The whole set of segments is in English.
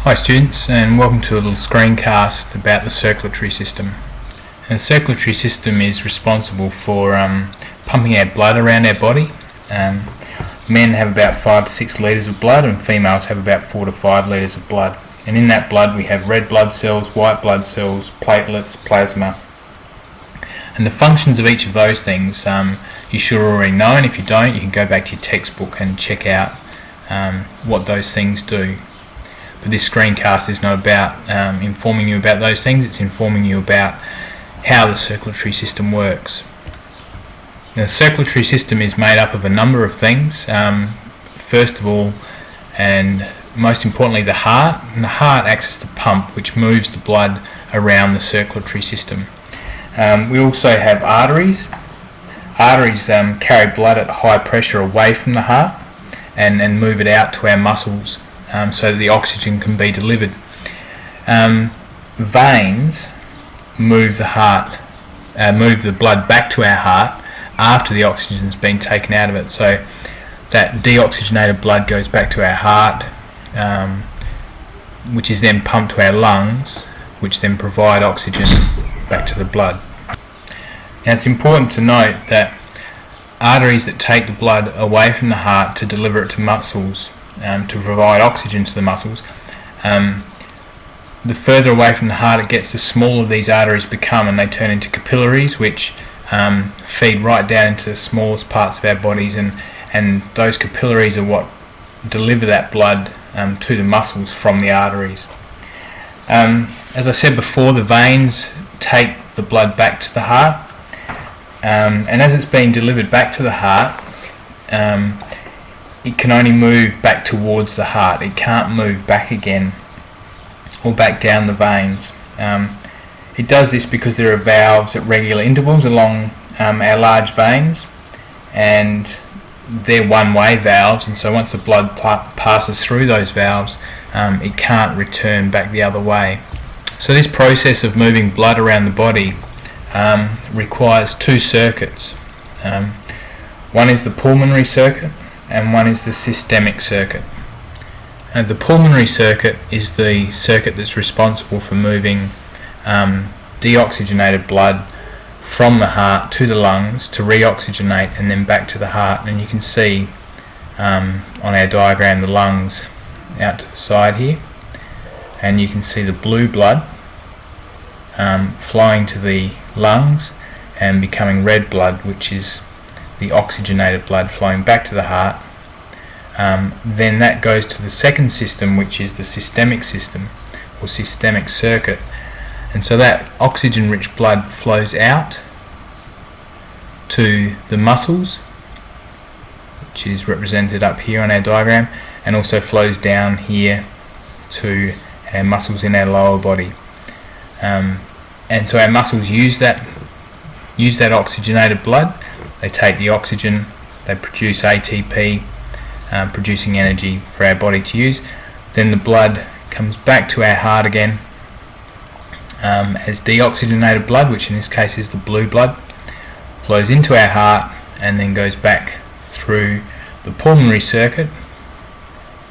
Hi students, and welcome to a little screencast about the circulatory system. And the circulatory system is responsible for pumping our blood around our body. Men have about 5 to 6 litres of blood and females have about 4 to 5 litres of blood. And in that blood we have red blood cells, white blood cells, platelets, plasma. And the functions of each of those things you should already know, and if you don't you can go back to your textbook and check out what those things do. But this screencast is not about informing you about those things, it's informing you about how the circulatory system works. Now, the circulatory system is made up of a number of things. First of all, and most importantly, the heart. And the heart acts as the pump which moves the blood around the circulatory system. We also have arteries. Arteries carry blood at high pressure away from the heart and move it out to our muscles so that the oxygen can be delivered. Veins move the blood back to our heart after the oxygen has been taken out of it. So that deoxygenated blood goes back to our heart, which is then pumped to our lungs, which then provide oxygen back to the blood. Now it's important to note that arteries that take the blood away from the heart to deliver it to muscles, to provide oxygen to the muscles, the further away from the heart it gets, the smaller these arteries become, and they turn into capillaries which feed right down into the smallest parts of our bodies, and those capillaries are what deliver that blood to the muscles from the arteries. As I said before, the veins take the blood back to the heart, and as it's being delivered back to the heart, it can only move back towards the heart. It can't move back again or back down the veins. It does this because there are valves at regular intervals along our large veins, and they're one-way valves, and so once the blood passes through those valves, it can't return back the other way. So this process of moving blood around the body requires 2 circuits. One is the pulmonary circuit and one is the systemic circuit. The pulmonary circuit is the circuit that's responsible for moving deoxygenated blood from the heart to the lungs to reoxygenate and then back to the heart. And you can see on our diagram the lungs out to the side here, and you can see the blue blood flowing to the lungs and becoming red blood, which is the oxygenated blood flowing back to the heart. Then that goes to the second system, which is the systemic system or systemic circuit, and so that oxygen rich blood flows out to the muscles, which is represented up here on our diagram, and also flows down here to our muscles in our lower body. And so our muscles use that oxygenated blood. They take the oxygen, they produce ATP, producing energy for our body to use. Then the blood comes back to our heart again as deoxygenated blood, which in this case is the blue blood, flows into our heart and then goes back through the pulmonary circuit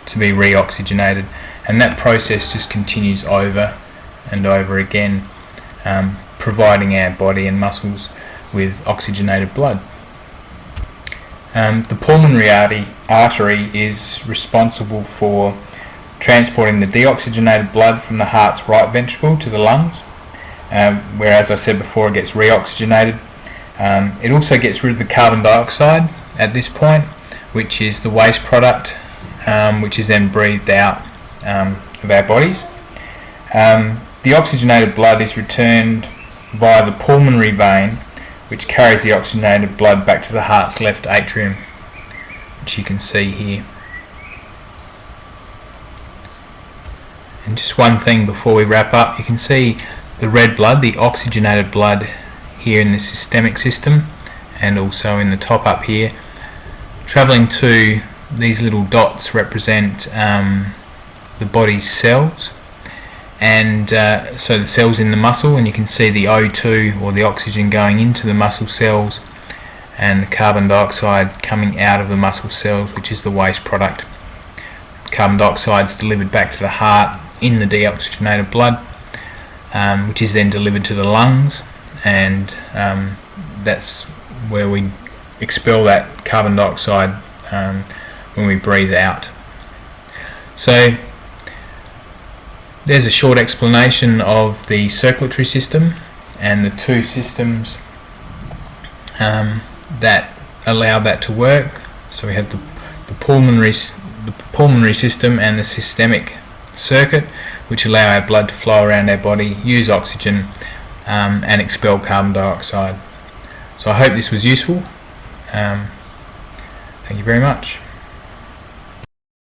to be reoxygenated, and that process just continues over and over again, providing our body and muscles with oxygenated blood. The pulmonary artery is responsible for transporting the deoxygenated blood from the heart's right ventricle to the lungs, where, as I said before, it gets reoxygenated. It also gets rid of the carbon dioxide at this point, which is the waste product, which is then breathed out of our bodies. The oxygenated blood is returned via the pulmonary vein, which carries the oxygenated blood back to the heart's left atrium, which you can see here. And just one thing before we wrap up, you can see the red blood, the oxygenated blood here in the systemic system, and also in the top up here, travelling to these little dots represent the body's cells. And so the cells in the muscle, and you can see the O2 or the oxygen going into the muscle cells and the carbon dioxide coming out of the muscle cells, which is the waste product. Carbon dioxide is delivered back to the heart in the deoxygenated blood, which is then delivered to the lungs, and that's where we expel that carbon dioxide when we breathe out. So there's a short explanation of the circulatory system and the two systems that allow that to work. So we have the pulmonary system and the systemic circuit, which allow our blood to flow around our body, use oxygen, and expel carbon dioxide. So I hope this was useful. Thank you very much.